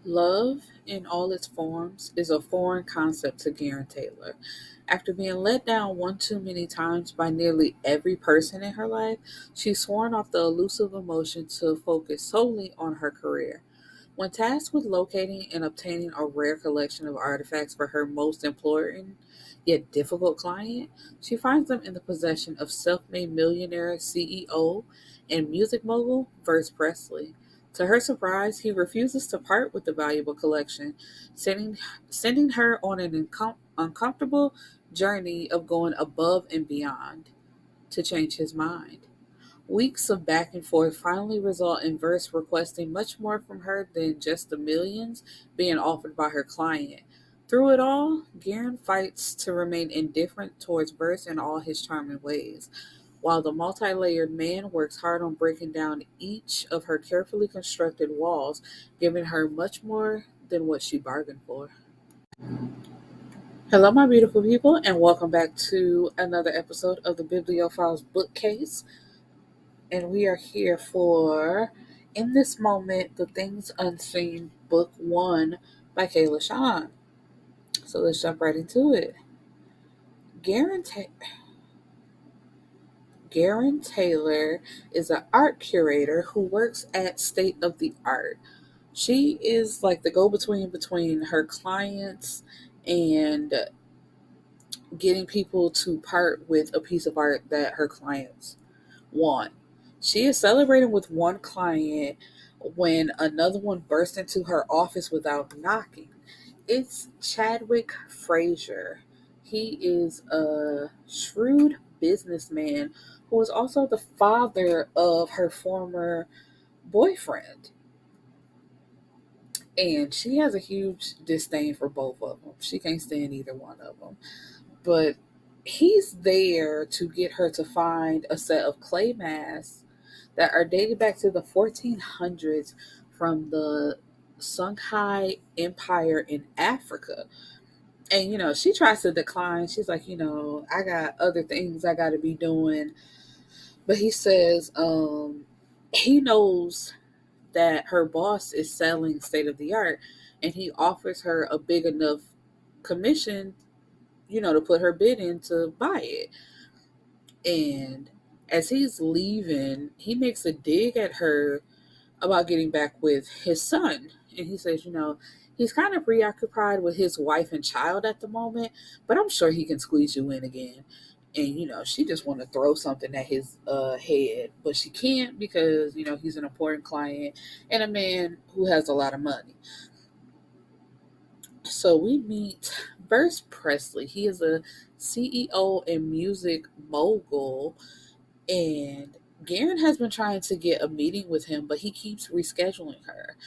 Love, in all its forms, is a foreign concept to Garryn Taylor. After being let down one too many times by nearly every person in her life, she's sworn off the elusive emotion to focus solely on her career. When tasked with locating and obtaining a rare collection of artifacts for her most important yet difficult client, she finds them in the possession of self made millionaire CEO and music mogul Presley. To her surprise, he refuses to part with the valuable collection, sending her on an uncomfortable journey of going above and beyond to change his mind. Weeks of back and forth finally result in Verse requesting much more from her than just the millions being offered by her client. Through it all, Garryn fights to remain indifferent towards Verse in all his charming ways, while the multi layered man works hard on breaking down each of her carefully constructed walls, giving her much more than what she bargained for. Hello, my beautiful people, and welcome back to another episode of the Bibliophile's Bookcase. And we are here for In This Moment, The Things Unseen, Book 1 by Lashaun. So let's jump right into it. Garryn, Ta- Garryn Taylor is an art curator who works at State of the Art. She is like the go between her clients and getting people to part with a piece of art that her clients want. She is celebrating with one client when another one burst into her office without knocking. It's Chadwick Frazier. He is a shrewd businessman who is also the father of her former boyfriend. And she has a huge disdain for both of them. She can't stand either one of them. But he's there to get her to find a set of clay masks that are dated back to the 1400s from the Songhai Empire in Africa. And, she tries to decline. She's like, I got other things I got to be doing. But he says he knows that her boss is selling state of the art and he offers her a big enough commission, to put her bid in to buy it. And as he's leaving, he makes a dig at her about getting back with his son. And he says, he's kind of preoccupied with his wife and child at the moment, but I'm sure he can squeeze you in again. And, she just want to throw something at his head, but she can't because, he's an important client and a man who has a lot of money. So we meet Presley. He is a CEO and music mogul, and Garryn has been trying to get a meeting with him, but he keeps rescheduling her.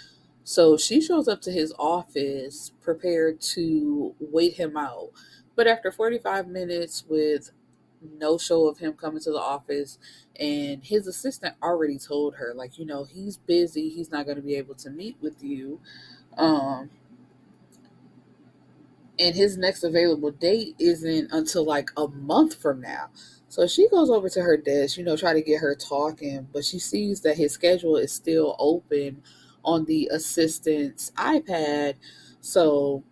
So she shows up to his office prepared to wait him out. But after 45 minutes with no show of him coming to the office, and his assistant already told her, like, he's busy, he's not going to be able to meet with you. Um, and his next available date isn't until like a month from now. So she goes over to her desk, try to get her talking, but she sees that his schedule is still open on the assistant's iPad. So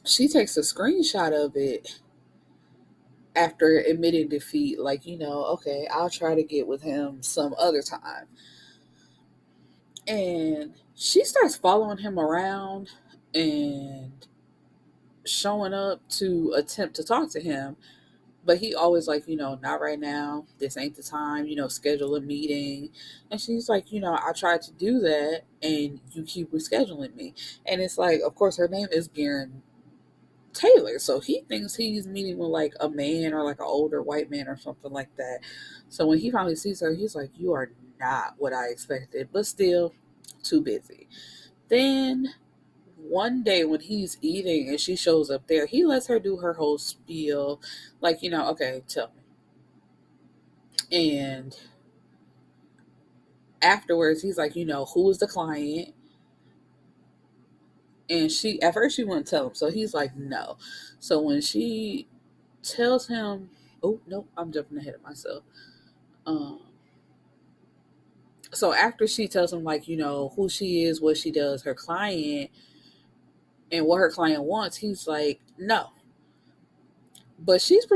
she takes a screenshot of it after admitting defeat, like, okay, I'll try to get with him some other time. And she starts following him around and showing up to attempt to talk to him. But he always like, not right now. This ain't the time, schedule a meeting. And she's like, I tried to do that and you keep rescheduling me. And it's like, of course, her name is Garryn Taylor. So he thinks he's meeting with like a man or like an older white man or something like that. So when he finally sees her, he's like, you are not what I expected, but still too busy. Then one day when he's eating and she shows up there, he lets her do her whole spiel, like, okay, tell me. And afterwards, he's like, who is the client? And she, at first, she wouldn't tell him. So he's like, no. So when she tells him, oh, no, I'm jumping ahead of myself. Um, So after she tells him, like, who she is, what she does, her client, and what her client wants, he's like, no. But she's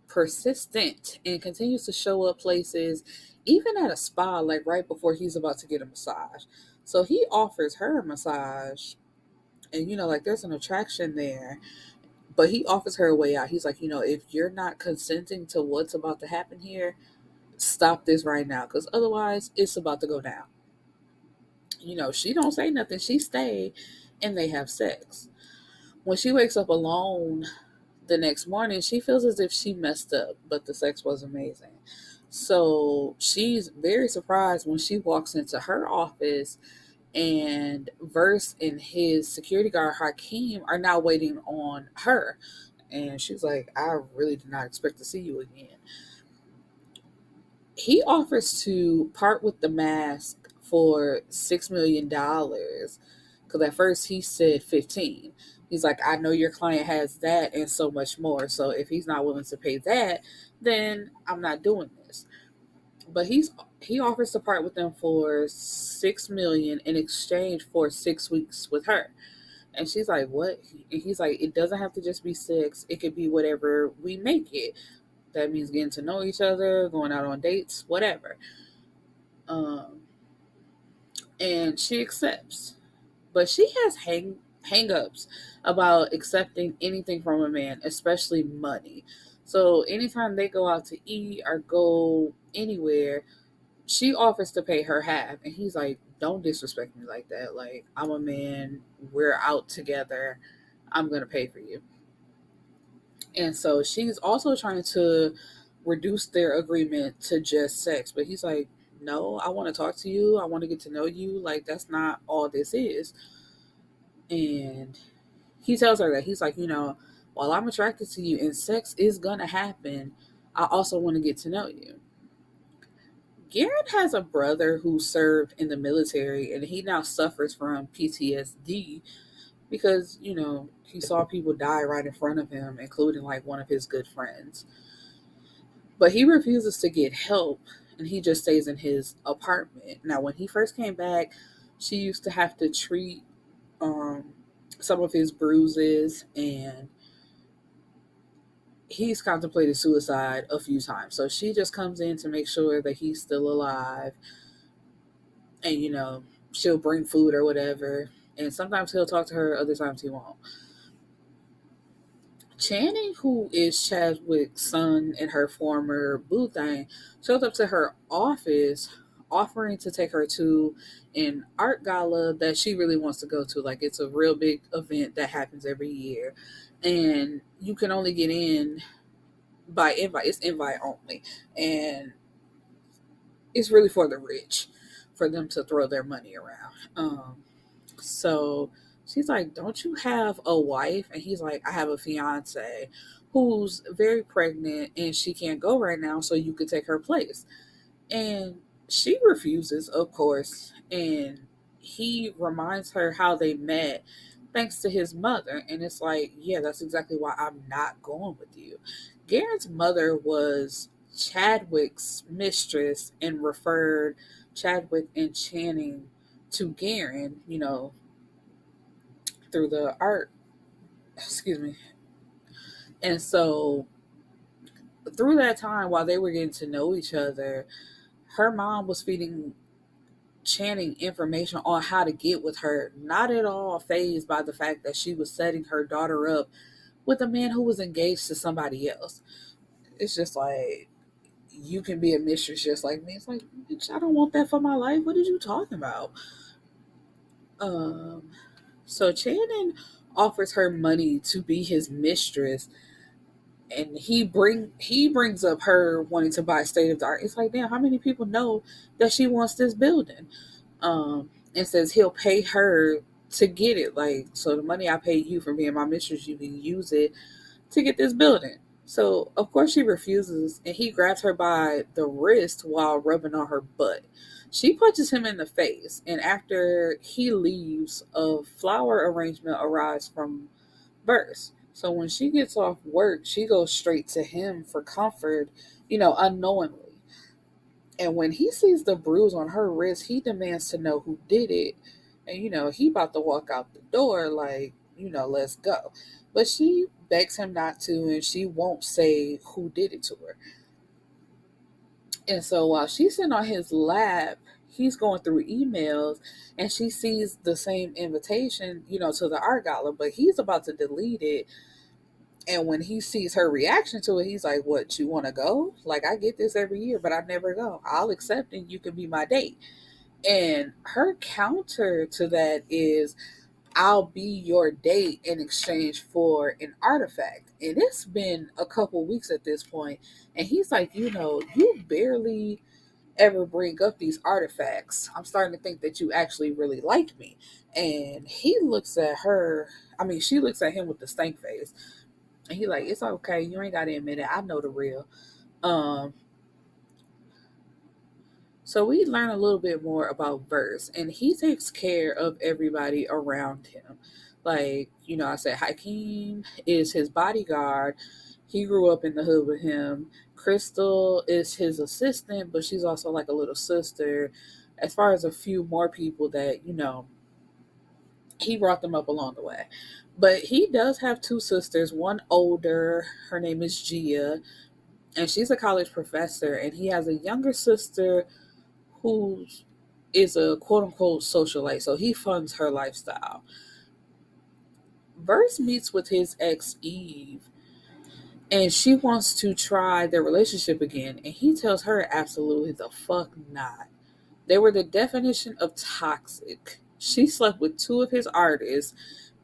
persistent and continues to show up places, even at a spa, like right before he's about to get a massage. So he offers her a massage, and like there's an attraction there, but he offers her a way out. He's like, if you're not consenting to what's about to happen here, stop this right now, because otherwise it's about to go down. She don't say nothing. She stay, and they have sex. When she wakes up alone the next morning, she feels as if she messed up, but the sex was amazing. So she's very surprised when she walks into her office, and Verse and his security guard Hakeem are now waiting on her. And she's like, I really did not expect to see you again. He offers to part with the mask for $6 million, because at first he said 15. He's like, I know your client has that and so much more. So if he's not willing to pay that, then I'm not doing this. But he offers to part with them for 6 million in exchange for 6 weeks with her. And she's like, what? And he's like, it doesn't have to just be sex. It could be whatever we make it. That means getting to know each other, going out on dates, whatever. Um, and she accepts. But she has hang-ups about accepting anything from a man, especially money. So anytime they go out to eat or go anywhere, she offers to pay her half. And he's like, don't disrespect me like that. Like, I'm a man. We're out together. I'm going to pay for you. And so she's also trying to reduce their agreement to just sex. But he's like, no, I want to talk to you. I want to get to know you. Like, that's not all this is. And he tells her that he's like, while I'm attracted to you and sex is going to happen, I also want to get to know you. Garrett has a brother who served in the military, and he now suffers from PTSD because, he saw people die right in front of him, including like one of his good friends. But he refuses to get help, and he just stays in his apartment. Now, when he first came back, she used to have to treat um, some of his bruises, and he's contemplated suicide a few times. So she just comes in to make sure that he's still alive, and she'll bring food or whatever. And sometimes he'll talk to her, other times he won't. Channing, who is Chadwick's son and her former boo thing, shows up to her office offering to take her to an art gala that she really wants to go to. Like, it's a real big event that happens every year. And you can only get in by invite. It's invite only. And it's really for the rich, for them to throw their money around. So she's like, don't you have a wife? And he's like, I have a fiance who's very pregnant and she can't go right now, so you could take her place. And she refuses, of course. And he reminds her how they met thanks to his mother. And it's like, yeah, that's exactly why I'm not going with you. Garrett's mother was Chadwick's mistress and referred Chadwick and Channing to Garryn, through the art. Excuse me. And so through that time, while they were getting to know each other, her mom was feeding Channing information on how to get with her, not at all phased by the fact that she was setting her daughter up with a man who was engaged to somebody else. It's just like, you can be a mistress just like me. It's like, bitch, I don't want that for my life. What are you talking about? Um, so Channing offers her money to be his mistress, and he brings up her wanting to buy state of the art. It's like, damn, how many people know that she wants this building? And says he'll pay her to get it. Like, so the money I pay you for being my mistress, you can use it to get this building. So of course she refuses, and he grabs her by the wrist while rubbing on her butt. She punches him in the face, and after he leaves, a flower arrangement arrives from Verse. So when she gets off work, she goes straight to him for comfort, unknowingly. And when he sees the bruise on her wrist, he demands to know who did it. And, he about to walk out the door like, let's go. But she begs him not to, and she won't say who did it to her. And so while she's sitting on his lap, he's going through emails and she sees the same invitation, to the art gala, but he's about to delete it. And when he sees her reaction to it, he's like, "What, you want to go? Like, I get this every year, but I never go. I'll accept and you can be my date." And her counter to that is, "I'll be your date in exchange for an artifact." And it's been a couple weeks at this point, and he's like, "You barely ever bring up these artifacts. I'm starting to think that you actually really like me." And he looks at her, she looks at him with the stank face. And he like, "It's okay. You ain't got to admit it. I know the real." Um, So we learn a little bit more about Verse, and he takes care of everybody around him. Like, I said, Hakeem is his bodyguard. He grew up in the hood with him. Crystal is his assistant, but she's also like a little sister. As far as a few more people that, he brought them up along the way. But he does have two sisters, one older, her name is Gia, and she's a college professor, and he has a younger sister who is a quote unquote socialite, so he funds her lifestyle. Verse meets with his ex Eve, and she wants to try their relationship again, and he tells her absolutely the fuck not. They were the definition of toxic. She slept with two of his artists,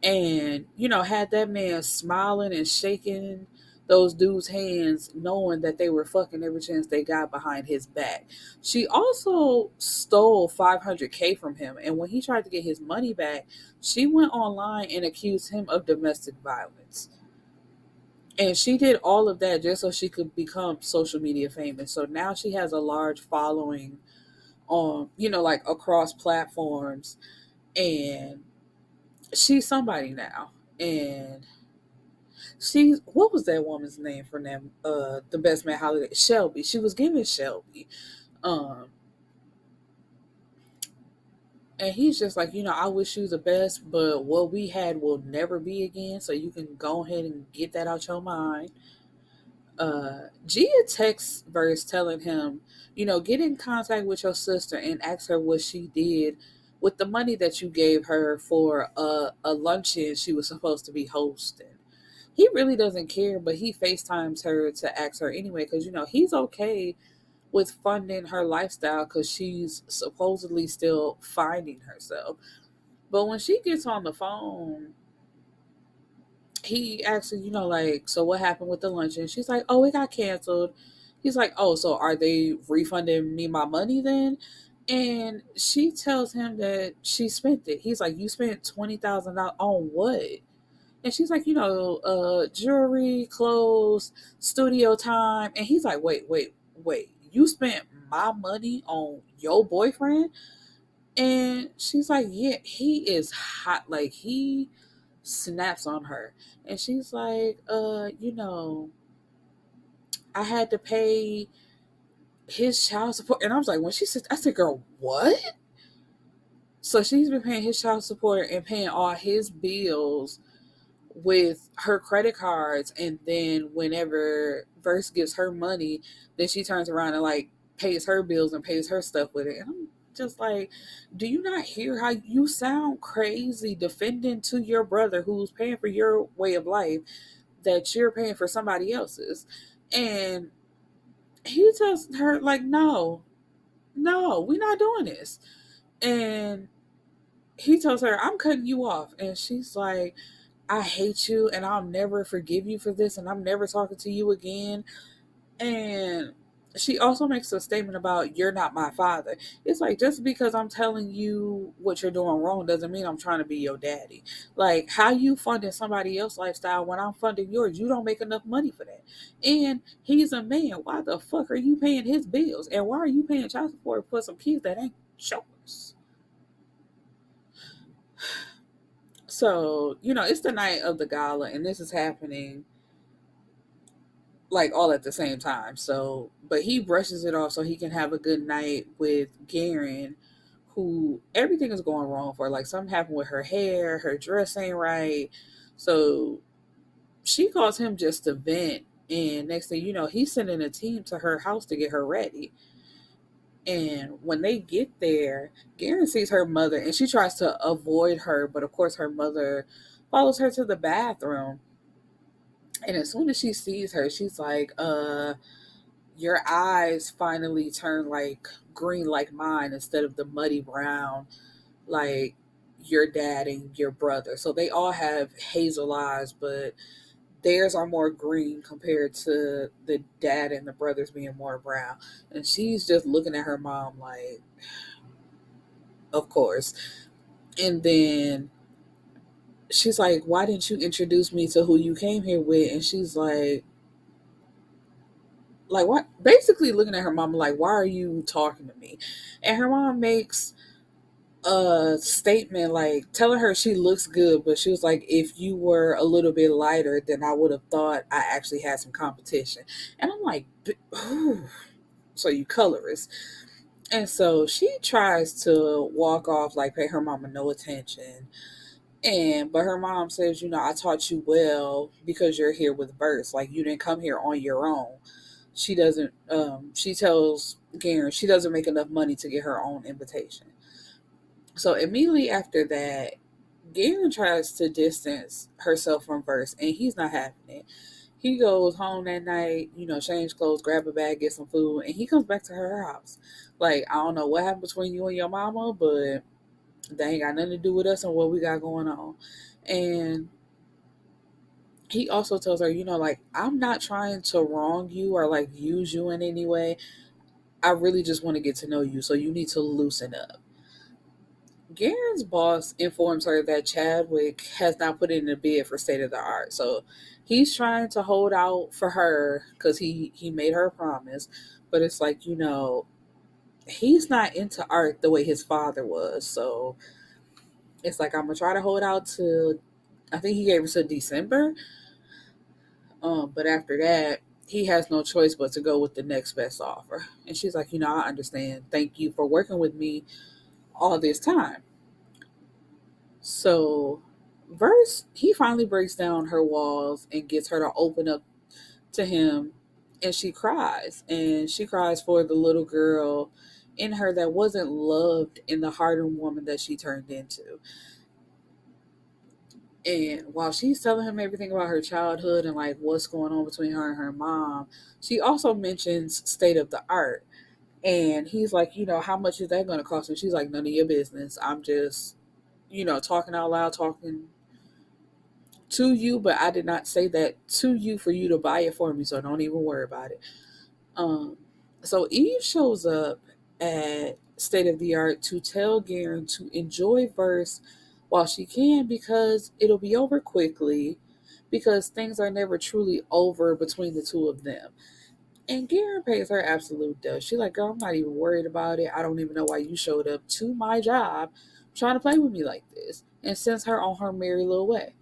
and had that man smiling and shaking those dudes' hands, knowing that they were fucking every chance they got behind his back. She also stole 500K from him, and when he tried to get his money back, she went online and accused him of domestic violence. And she did all of that just so she could become social media famous. So now she has a large following on, like across platforms, and she's somebody now. And she's, what was that woman's name from them? The Best Man Holiday, Shelby. She was giving Shelby. Um, and he's just like, "I wish you the best, but what we had will never be again. So you can go ahead and get that out your mind." Gia texts Verse telling him, "Get in contact with your sister and ask her what she did with the money that you gave her for a luncheon she was supposed to be hosting." He really doesn't care, but he FaceTimes her to ask her anyway, because he's okay with funding her lifestyle because she's supposedly still finding herself. But when she gets on the phone, he asks her, like, "So what happened with the luncheon?" She's like, "Oh, it got canceled." He's like, "Oh, so are they refunding me my money then?" And she tells him that she spent it. He's like, "You spent $20,000 on what?" And she's like, "Jewelry, clothes, studio time." And he's like, "Wait. You spent my money on your boyfriend?" And she's like, "Yeah, he is hot." Like, he snaps on her. And she's like, "I had to pay his child support." And I was like, when she said, I said, "Girl, what?" So she's been paying his child support and paying all his bills with her credit cards, and then whenever Verse gives her money, then she turns around and like pays her bills and pays her stuff with it. And I'm just like, do you not hear how you sound crazy defending to your brother who's paying for your way of life that you're paying for somebody else's? And he tells her like, no, we're not doing this. And he tells her, "I'm cutting you off." And she's like, "I hate you and I'll never forgive you for this and I'm never talking to you again." And she also makes a statement about, "You're not my father." It's like, just because I'm telling you what you're doing wrong doesn't mean I'm trying to be your daddy. Like, how you funding somebody else's lifestyle when I'm funding yours? You don't make enough money for that. And he's a man. Why the fuck are you paying his bills? And why are you paying child support for some kids that ain't yours? So, it's the night of the gala, and this is happening like all at the same time. So, but he brushes it off so he can have a good night with Garryn, who everything is going wrong for. Like something happened with her hair, her dress ain't right. So she calls him just to vent. And next thing you know, he's sending a team to her house to get her ready. And when they get there, Garryn sees her mother and she tries to avoid her, but of course her mother follows her to the bathroom. And as soon as she sees her, she's like, your eyes finally turn like green like mine instead of the muddy brown like your dad and your brother. So they all have hazel eyes, but theirs are more green compared to the dad and the brothers being more brown. And she's just looking at her mom like, of course. And then she's like, why didn't you introduce me to who you came here with? And she's like what, basically looking at her mom like, why are you talking to me? And her mom makes a statement like telling her she looks good, but she was like, if you were a little bit lighter, then I would have thought I actually had some competition. And I'm like, ooh, so you colorist. And so she tries to walk off, like pay her mama no attention. And but her mom says, I taught you well because you're here with Verse. Like you didn't come here on your own. She doesn't she tells Garryn she doesn't make enough money to get her own invitation. So immediately after that, Garryn tries to distance herself from Verse, and he's not having it. He goes home that night, change clothes, grab a bag, get some food, and he comes back to her house. Like, I don't know what happened between you and your mama, but they ain't got nothing to do with us and what we got going on. And he also tells her, like, I'm not trying to wrong you or like use you in any way. I really just want to get to know you, so you need to loosen up. Garren's boss informs her that Chadwick has not put in a bid for state of the art. So he's trying to hold out for her because he made her a promise. But it's like, he's not into art the way his father was. So it's like, I'm going to try to hold out to, I think he gave us a December. But after that, he has no choice but to go with the next best offer. And she's like, I understand. Thank you for working with me all this time. So, Verse, he finally breaks down her walls and gets her to open up to him. And she cries. And she cries for the little girl in her that wasn't loved in the hardened woman that she turned into. And while she's telling him everything about her childhood and like what's going on between her and her mom, she also mentions state of the art. And he's like, how much is that going to cost? And she's like, none of your business. I'm just, talking out loud, talking to you, but I did not say that to you for you to buy it for me, so don't even worry about it. Um, so Eve shows up at State of the Art to tell Garryn to enjoy Verse while she can because it'll be over quickly because things are never truly over between the two of them. And Garryn pays her absolute dust. She's like, girl, I'm not even worried about it. I don't even know why you showed up to my job trying to play with me like this. And sends her on her merry little way.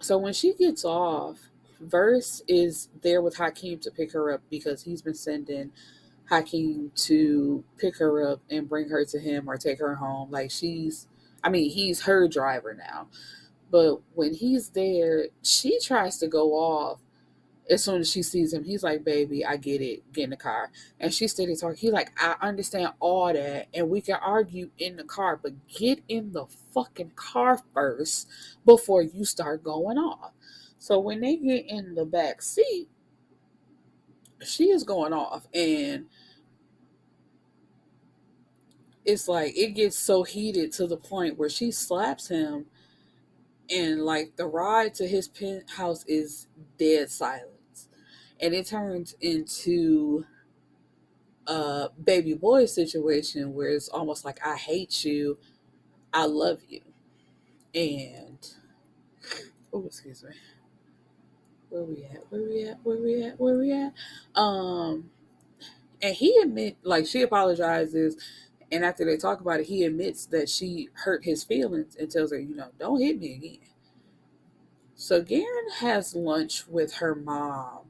So when she gets off, Verse is there with Hakeem to pick her up because he's been sending Hakeem to pick her up and bring her to him or take her home. Like he's her driver now. But when he's there, she tries to go off as soon as she sees him. He's like, baby, I get it. Get in the car. And she's steady talking. He's like, I understand all that. And we can argue in the car, but get in the fucking car first before you start going off. So when they get in the back seat, she is going off. And it's like, it gets so heated to the point where she slaps him. And like the ride to his penthouse is dead silence. And it turns into baby boy situation where it's almost like I hate you, I love you. And oh, excuse me. Where we at? Where we at? Where we at? Where we at? Um, and he admit like she apologizes, and after they talk about it, he admits that she hurt his feelings and tells her, don't hit me again. So Garryn has lunch with her mom,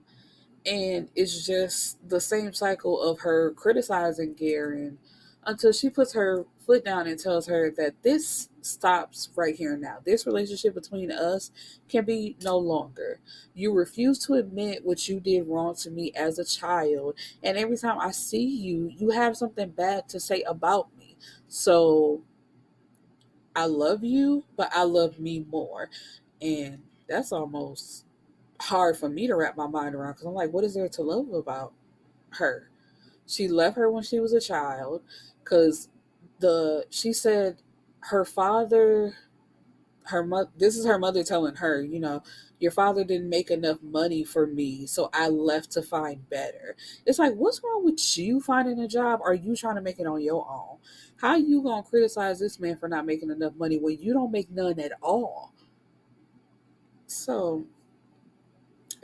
And it's just the same cycle of her criticizing Garryn until she puts her foot down and tells her that this stops right here and now. This relationship between us can be no longer. You refuse to admit what you did wrong to me as a child. And every time I see you, you have something bad to say about me. So I love you, but I love me more. And that's almost hard for me to wrap my mind around because I'm like, what is there to love about her? She left her when she was a child because she said her father, her mother, this is her mother telling her, your father didn't make enough money for me, so I left to find better. It's like, what's wrong with you finding a job? Are you trying to make it on your own? How you gonna criticize this man for not making enough money when you don't make none at all? So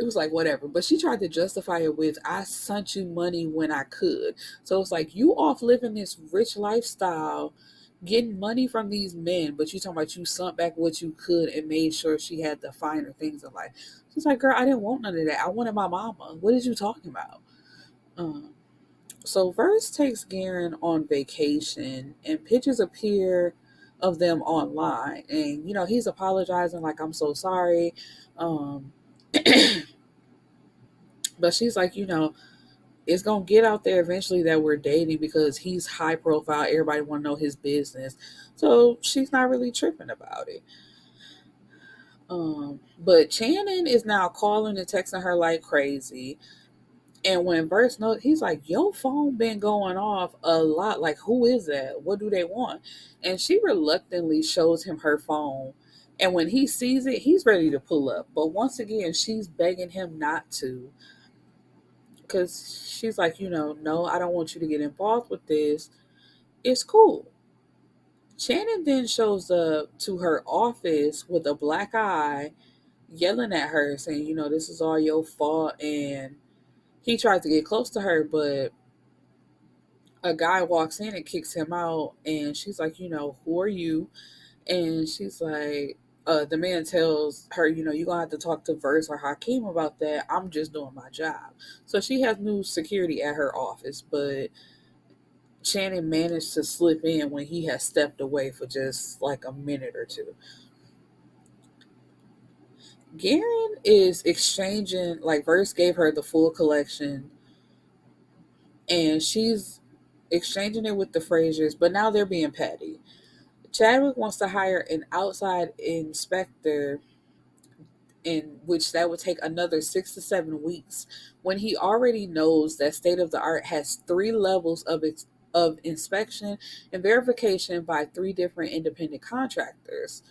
it was like whatever, but she tried to justify it with, I sent you money when I could. So it's like, you off living this rich lifestyle, getting money from these men, but you talking about you sent back what you could and made sure she had the finer things in life. She's like, girl, I didn't want none of that. I wanted my mama. What is you talking about? um so Verse takes Garryn on vacation, and pictures appear of them online, and he's apologizing like, I'm so sorry. um but she's like, it's gonna get out there eventually that we're dating because he's high profile. Everybody want to know his business, so she's not really tripping about it. But Channing is now calling and texting her like crazy. And when Verse knows, he's like, "Your phone been going off a lot. Like, who is that? What do they want?" And she reluctantly shows him her phone. And when he sees it, he's ready to pull up. But once again, she's begging him not to, because she's like, no, I don't want you to get involved with this. It's cool. Shannon then shows up to her office with a black eye, yelling at her, saying, this is all your fault. And he tries to get close to her, but a guy walks in and kicks him out. And she's like, who are you? And she's like, the man tells her, you're going to have to talk to Verse or Hakeem about that. I'm just doing my job. So she has new security at her office, but Shannon managed to slip in when he had stepped away for just like a minute or two. Garryn is exchanging, like, Verse gave her the full collection, and she's exchanging it with the Frasers, but now they're being petty. Chadwick wants to hire an outside inspector, in which that would take another 6 to 7 weeks, when he already knows that state of the art has three levels of inspection and verification by three different independent contractors.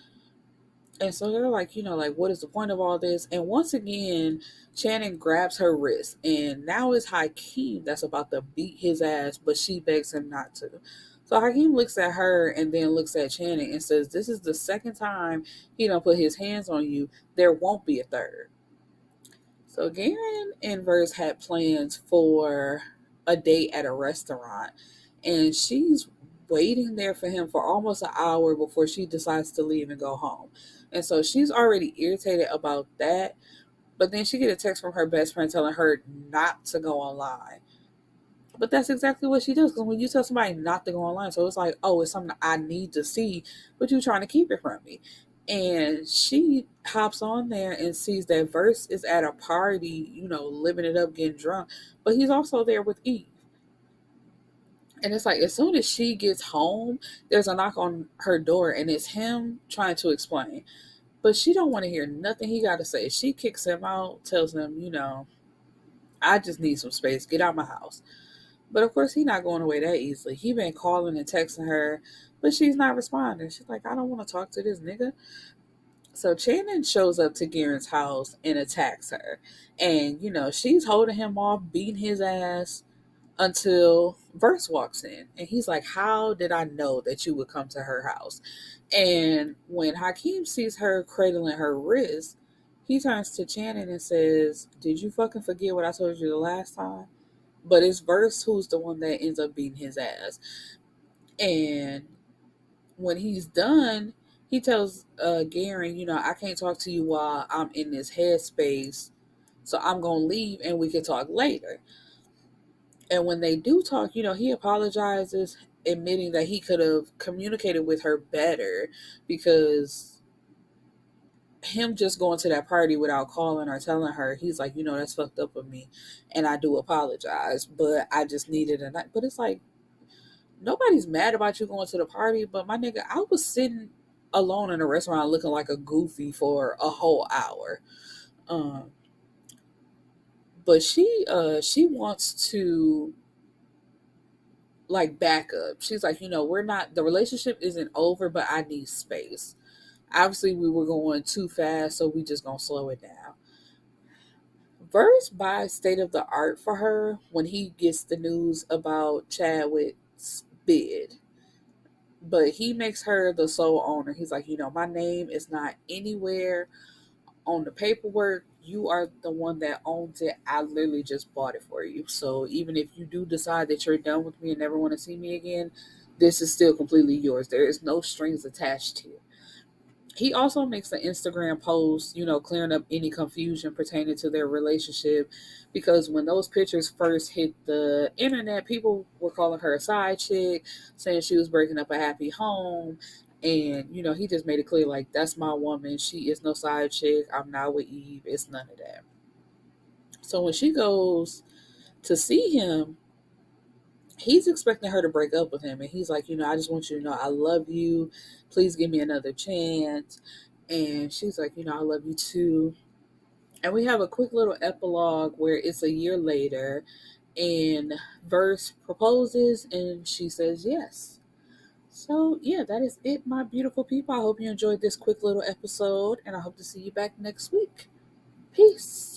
And so they're like, like, what is the point of all this? And once again, Channing grabs her wrist, and now it's Hakeem that's about to beat his ass, but she begs him not to. So Hakeem looks at her and then looks at Channing and says, this is the second time he don't put his hands on you. There won't be a third. So Garen and Verse had plans for a date at a restaurant, and she's waiting there for him for almost an hour before she decides to leave and go home. And so she's already irritated about that, but then she get a text from her best friend telling her not to go online. But that's exactly what she does, because when you tell somebody not to go online, so it's like, oh, it's something I need to see, but you're trying to keep it from me. And she hops on there and sees that Verse is at a party, living it up, getting drunk, but he's also there with Eve. And it's like, as soon as she gets home, there's a knock on her door, and it's him trying to explain. But she don't want to hear nothing he got to say. She kicks him out, tells him, I just need some space. Get out my house. But of course, he's not going away that easily. He been calling and texting her, but she's not responding. She's like, I don't want to talk to this nigga. So Shannon shows up to Garrett's house and attacks her. And, she's holding him off, beating his ass until Verse walks in. And he's like, how did I know that you would come to her house? And when Hakeem sees her cradling her wrist, he turns to Shannon and says, did you fucking forget what I told you the last time? But it's Verse who's the one that ends up beating his ass. And when he's done, he tells Garryn, I can't talk to you while I'm in this headspace So I'm going to leave and we can talk later. And when they do talk, he apologizes, admitting that he could have communicated with her better, because him just going to that party without calling or telling her, he's like, that's fucked up of me. And I do apologize, but I just needed a night. But it's like, nobody's mad about you going to the party, but my nigga, I was sitting alone in a restaurant looking like a goofy for a whole hour. Um, but she wants to like back up. She's like, we're not, the relationship isn't over, but I need space. Obviously, we were going too fast, so we just gonna slow it down. Verse by state of the art for her when he gets the news about Chadwick's bid. But he makes her the sole owner. He's like, my name is not anywhere on the paperwork. You are the one that owns it. I literally just bought it for you. So even if you do decide that you're done with me and never want to see me again, this is still completely yours. There is no strings attached to it. He also makes an Instagram post, clearing up any confusion pertaining to their relationship. Because when those pictures first hit the internet, people were calling her a side chick, saying she was breaking up a happy home. And, he just made it clear, like, that's my woman. She is no side chick. I'm not with Eve. It's none of that. So when she goes to see him, he's expecting her to break up with him. And he's like, I just want you to know I love you. Please give me another chance. And she's like, I love you too. And we have a quick little epilogue where it's a year later and Verse proposes and she says yes. So, yeah, that is it, my beautiful people. I hope you enjoyed this quick little episode and I hope to see you back next week. Peace.